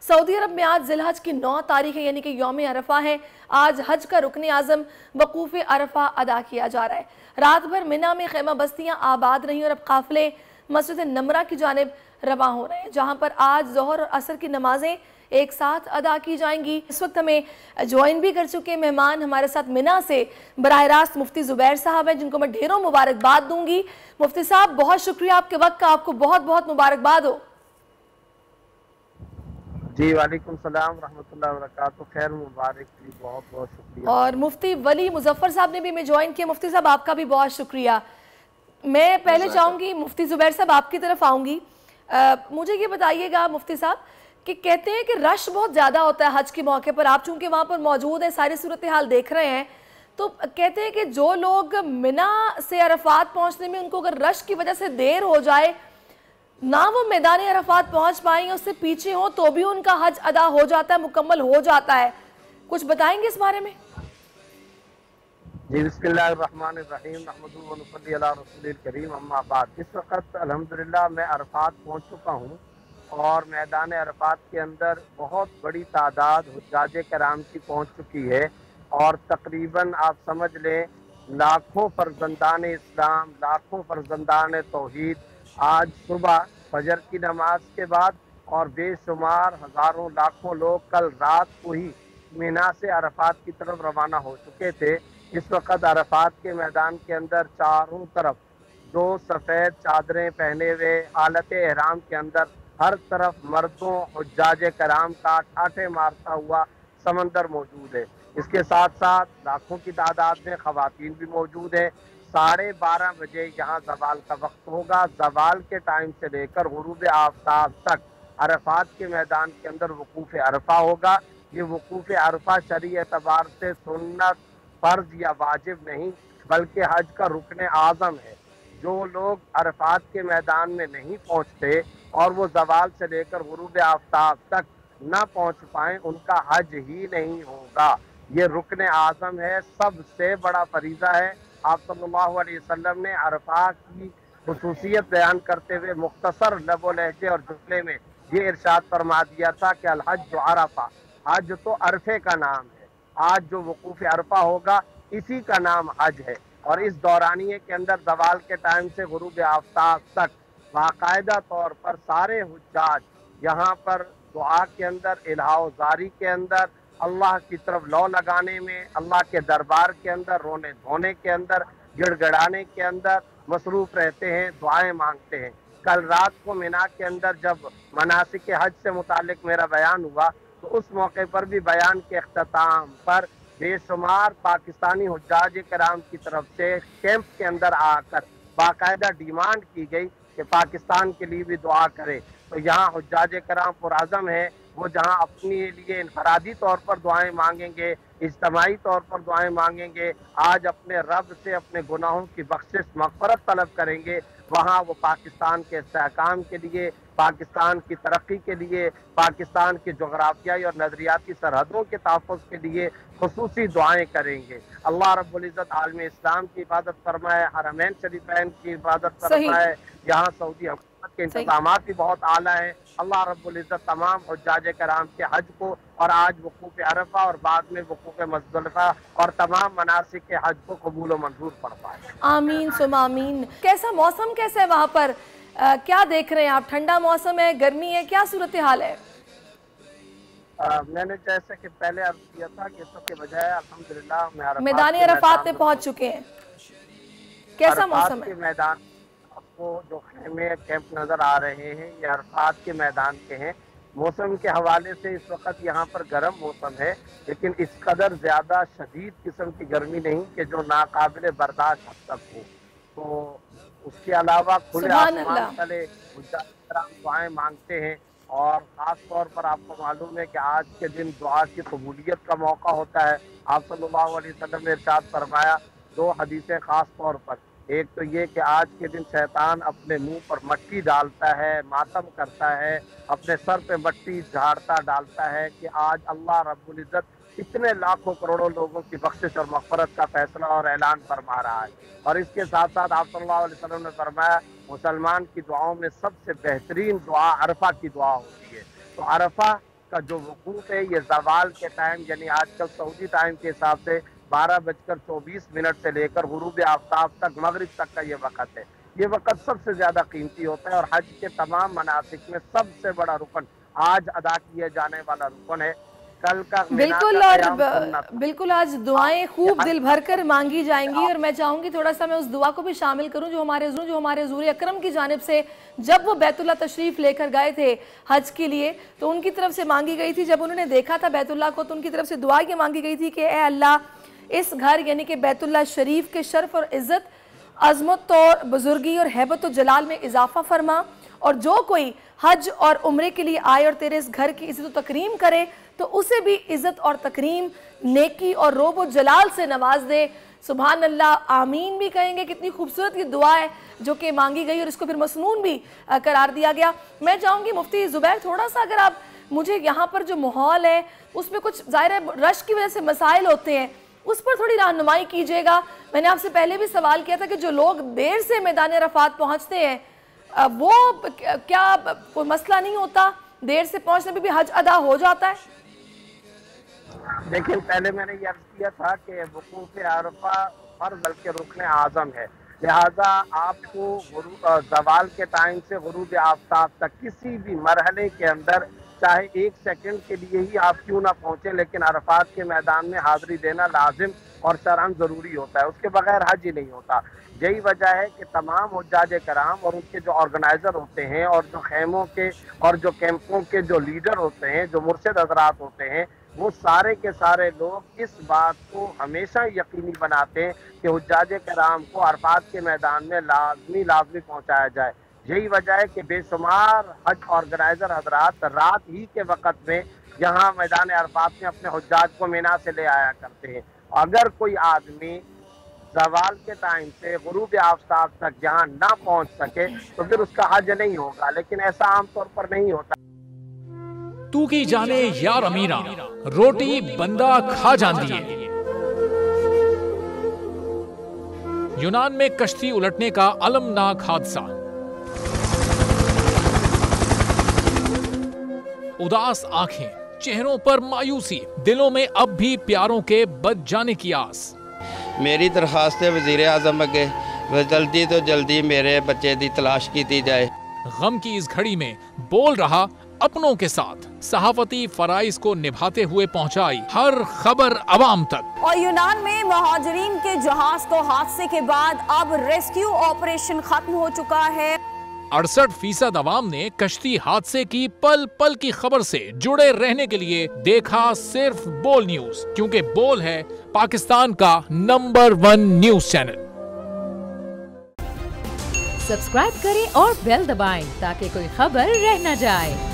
Saudi अरब में आज ज़िलहज की 9 तारीख है, यानी कि यौम अरफा है। आज हज का रुकन आज़म वकूफ़ अरफा अदा किया जा रहा है। रात भर मिना में खैमा बस्तियाँ आबाद रहीं और अब काफ़िले मस्जिद नमरा की जानिब रवां हो रहे हैं, जहाँ पर आज ज़ोहर और असर की नमाजें एक साथ अदा की जाएंगी। इस वक्त हमें ज्वाइन भी कर चुके मेहमान हमारे साथ मिना से बराह रास्त मुफ्ती ज़ुबैर साहब हैं, जिनको मैं ढेरों मुबारकबाद दूंगी। मुफ्ती साहब, बहुत शुक्रिया आपके वक्त का, आपको बहुत बहुत मुबारकबाद हो। जी वालेकुम सलाम रहमतुल्लाहि व बरकातहू। खैर मुबारक जी, बहुत बहुत शुक्रिया। और मुफ्ती वली मुजफ्फर साहब ने भी हमें ज्वाइन किया। मुफ्ती साहब, आपका भी बहुत शुक्रिया। मैं पहले चाहूँगी मुफ्ती ज़ुबैर साहब आपकी तरफ आऊँगी। मुझे ये बताइएगा मुफ्ती साहब कि कहते हैं कि रश बहुत ज़्यादा होता है हज के मौके पर। आप चूँकि वहाँ पर मौजूद हैं, सारी सूरत हाल देख रहे हैं, तो कहते हैं कि जो लोग मिना से अरफात पहुँचने में उनको अगर रश की वजह से देर हो जाए, ना वो मैदान अरफात पहुँच पाएंगे, उससे पीछे हो, तो भी उनका हज अदा हो जाता है, मुकम्मल हो जाता है। कुछ बताएंगे इस बारे में? जी बिस्मिल्लाहिर्रहमानिर्रहीम नहमदुहु व नुसल्ली अला रसूलिल करीम अम्मा बाद। इस वक्त अल्हम्दुलिल्लाह मैं अरफात पहुँच चुका हूँ और मैदान अरफात के अंदर बहुत बड़ी तादाद हुज्जाज कराम की पहुँच चुकी है और तकरीबन आप समझ लें लाखों फर्जंदान इस्लाम, लाखों फर्जंदान तौहीद आज सुबह फजर की नमाज के बाद और बेशुमार हज़ारों लाखों लोग कल रात को ही मीना से अरफात की तरफ रवाना हो चुके थे। इस वक्त अरफात के मैदान के अंदर चारों तरफ दो सफ़ेद चादरें पहने हुए हालत एहराम के अंदर हर तरफ मर्दों हुज्जाज कराम का ठाठे मारता हुआ समंदर मौजूद है। इसके साथ साथ लाखों की तादाद में ख़वातीन भी मौजूद है। 12:30 बजे यहाँ ज़वाल का वक्त होगा। ज़वाल के टाइम से लेकर गुरूब आफ्ताब तक अरफात के मैदान के अंदर वकूफ़ अरफा होगा। ये वकूफ़ अरफा शरई एतबार से सुन्नत, फ़र्ज या वाजिब नहीं, बल्कि हज का रुकन आज़म है। जो लोग अरफात के मैदान में नहीं पहुँचते और वो ज़वाल से लेकर गुरूब आफ्ताब तक न पहुँच पाएँ, उनका हज ही नहीं होगा। ये रुकन आज़म है, सबसे बड़ा फरीज़ा है। आप सल्लल्लाहु अलैहि वसल्लम ने अरफा की खुसूसियत बयान करते हुए मुख्तसर लबो लहजे और जुमले में ये इरशाद फरमा दिया था कि अल हज अरफा, हज तो अरफे का नाम है। आज जो वकूफ़ अरफा होगा इसी का नाम हज है। और इस दौरानिए के अंदर ज़वाल के टाइम से गुरूब आफ्ताब तक बाकायदा तौर पर सारे हुज्जाज यहाँ पर दुआ के अंदर, इल्हाज़ारी के अंदर, अल्लाह की तरफ लौ लगाने में, अल्लाह के दरबार के अंदर रोने धोने के अंदर, गिड़गड़ाने के अंदर मसरूफ़ रहते हैं, दुआएं मांगते हैं। कल रात को मिना के अंदर जब मनासिक हज से मुतालिक मेरा बयान हुआ तो उस मौके पर भी बयान के अख्ताम पर बेशुमार पाकिस्तानी हुज्जाज कराम की तरफ से कैंप के अंदर आकर बाकायदा डिमांड की गई कि पाकिस्तान के लिए भी दुआ करें। तो यहाँ हुज्जाज कराम पुरअज़म है, वो जहाँ अपने लिए इनफरादी तौर पर दुआएं मांगेंगे, इज्तमाही तौर पर दुआएं मांगेंगे, आज अपने रब से अपने गुनाहों की बख्शिश मग़फ़िरत तलब करेंगे, वहाँ वो पाकिस्तान के इस्तेहकाम के लिए, पाकिस्तान की तरक्की के लिए, पाकिस्तान की जोग्राफियाई और नज़रियाती सरहदों के तहफ़्फ़ुज़ के लिए खुसूसी दुआएं करेंगे। अल्लाह रब्बुल इज़्ज़त आलम इस्लाम की हिफाजत फरमाए, हरमैन शरीफैन की हिफाजत फरमाए। यहाँ सऊदी हुकूमत के इंतज़ामात भी बहुत आला हैं। अल्लाह रब्बुल इज़्ज़त तमाम हुज्जाज कराम के हज को और आज वकूफ़ अरफा और बाद में वकूफ़ मुज़दलिफ़ा और तमाम मनासिक के हज को कबूल व मंजूर फरमाए। आमीन सुम आमीन। कैसा मौसम कैसा है वहाँ पर? क्या देख रहे हैं आप? ठंडा मौसम है, गर्मी है, क्या सूरत हाल है? मैंने जैसे कि पहले अर्ज किया था कि इसके बजाय अल्हम्दुलिल्लाह मैं मैदान अरफात में पहुँच चुके हैं। कैसा मौसम है? के मैदान आपको जो खेमे कैंप नज़र आ रहे हैं ये अरफात के मैदान के हैं। मौसम के हवाले से इस वक्त यहाँ पर गर्म मौसम है, लेकिन इस कदर ज़्यादा शदीद किस्म की गर्मी नहीं कि जो नाकाबिल बर्दाश्त हद तक हो। तो उसके अलावा खुले आसमान तले दुआएं मांगते हैं और ख़ास तौर पर आपको मालूम है कि आज के दिन दुआ की कबूलियत का मौका होता है। आप सल्लल्लाहु अलैहि वसल्लम ने इरशाद फरमाया, दो हदीसें ख़ास तौर पर, एक तो ये कि आज के दिन शैतान अपने मुंह पर मट्टी डालता है, मातम करता है, अपने सर पे मट्टी झाड़ता डालता है कि आज अल्लाह रब्बुल इज़्ज़त इतने लाखों करोड़ों लोगों की बख्शिश और मग़फ़िरत का फैसला और ऐलान फरमा रहा है। और इसके साथ साथ आप सल्लल्लाहु अलैहि वसल्लम ने फरमाया, मुसलमान की दुआओं में सबसे बेहतरीन दुआ अरफा की दुआ होती है। तो अरफा का जो वकूफ है ये ज़वाल के टाइम यानी आजकल सऊदी टाइम के हिसाब से 12:24 से लेकर गुरूब आफ्ताब तक, मगरिब तक का ये वक़्त है। ये वक़्त सबसे ज़्यादा कीमती होता है और हज के तमाम मनासिक में सबसे बड़ा रुकन, आज अदा किए जाने वाला रुकन है। कल का बिल्कुल, और बिल्कुल आज दुआएं खूब दिल भर कर मांगी जाएंगी। और मैं चाहूंगी थोड़ा सा मैं उस दुआ को भी शामिल करूं जो हमारे हुजूर अकरम की जानिब से जब वो बैतुल्लाह तशरीफ लेकर गए थे हज के लिए, तो उनकी तरफ से मांगी गई थी। जब उन्होंने देखा था बैतुल्लाह को तो उनकी तरफ से दुआ ये मांगी गई थी कि ए अल्लाह, इस घर यानी कि बैतुल्लाह शरीफ के शर्फ और इज़्ज़त, अज़मत और बुजुर्गी और हैबत और जलाल में इजाफा फरमा, और जो कोई हज और उम्रे के लिए आए और तेरे इस घर की इज़्ज़त और तकरीम करे तो उसे भी इज़्ज़त और तकरीम, नेकी और रोब और जलाल से नवाज दे। सुभान अल्लाह, आमीन भी कहेंगे। कितनी खूबसूरत ये दुआ है जो कि मांगी गई और इसको फिर मसनून भी करार दिया गया। मैं चाहूँगी मुफ्ती ज़ुबैर, थोड़ा सा अगर आप मुझे यहाँ पर जो माहौल है उसमें कुछ ज़ाहिर है रश की वजह से मसाइल होते हैं, उस पर थोड़ी रहनुमाई कीजिएगा। मैंने आपसे पहले भी सवाल किया था कि जो लोग देर से मैदान अरफात पहुँचते हैं वो क्या कोई मसला नहीं होता? देर से पहुँचने पर भी हज अदा हो जाता है? देखिए, पहले मैंने ये अर्ज किया था कि वकूफ़ अरफा फर्ज़ बल्कि रुकन आज़म है, लिहाजा आपको ज़वाल के टाइम से गुरूब आफ्ताब तक किसी भी मरहले के अंदर चाहे 1 सेकंड के लिए ही आप क्यों ना पहुँचे, लेकिन अरफात के मैदान में हाज़िरी देना लाजिम और शरअन ज़रूरी होता है। उसके बगैर हज ही नहीं होता। यही वजह है कि तमाम हुज्जाज कराम और उनके जो ऑर्गेनाइज़र होते हैं और जो खेमों के और जो कैंपों के जो लीडर होते हैं, जो मुर्शिद हज़रात होते हैं, वो सारे के सारे लोग इस बात को हमेशा यकीनी बनाते हैं कि हुज्जाज कराम को अरफात के मैदान में लाजमी पहुंचाया जाए। यही वजह है कि बेशुमार हज ऑर्गेनाइज़र हजरात रात ही के वक़्त में यहाँ मैदान अरफात में अपने हुज्जाज को मिना से ले आया करते हैं। अगर कोई आदमी ज़वाल के टाइम से गुरूब आफ्ताब तक यहाँ ना पहुँच सके तो फिर उसका हज नहीं होगा, लेकिन ऐसा आमतौर पर नहीं होता। तू की जाने यार अमीरा, रोटी बंदा खा जाती है। यूनान में कश्ती उलटने का अलमनाक हादसा, उदास आंखें, चेहरों पर मायूसी, दिलों में अब भी प्यारों के बच जाने की आस। मेरी दरखास्त है वज़ीर आज़म अगे जल्दी तो जल्दी मेरे बच्चे की तलाश की जाए। गम की इस घड़ी में बोल रहा अपनों के साथ, सहाफती फराइज को निभाते हुए पहुंचाई हर खबर अवाम तक। और यूनान में मुहाजिरीन के जहाज को हादसे के बाद अब रेस्क्यू ऑपरेशन खत्म हो चुका है। 68% अवाम ने कश्ती हादसे की पल पल की खबर से जुड़े रहने के लिए देखा सिर्फ बोल न्यूज, क्योंकि बोल है पाकिस्तान का नंबर 1 न्यूज चैनल। सब्सक्राइब करें और बेल दबाएं ताकि कोई खबर रह न जाए।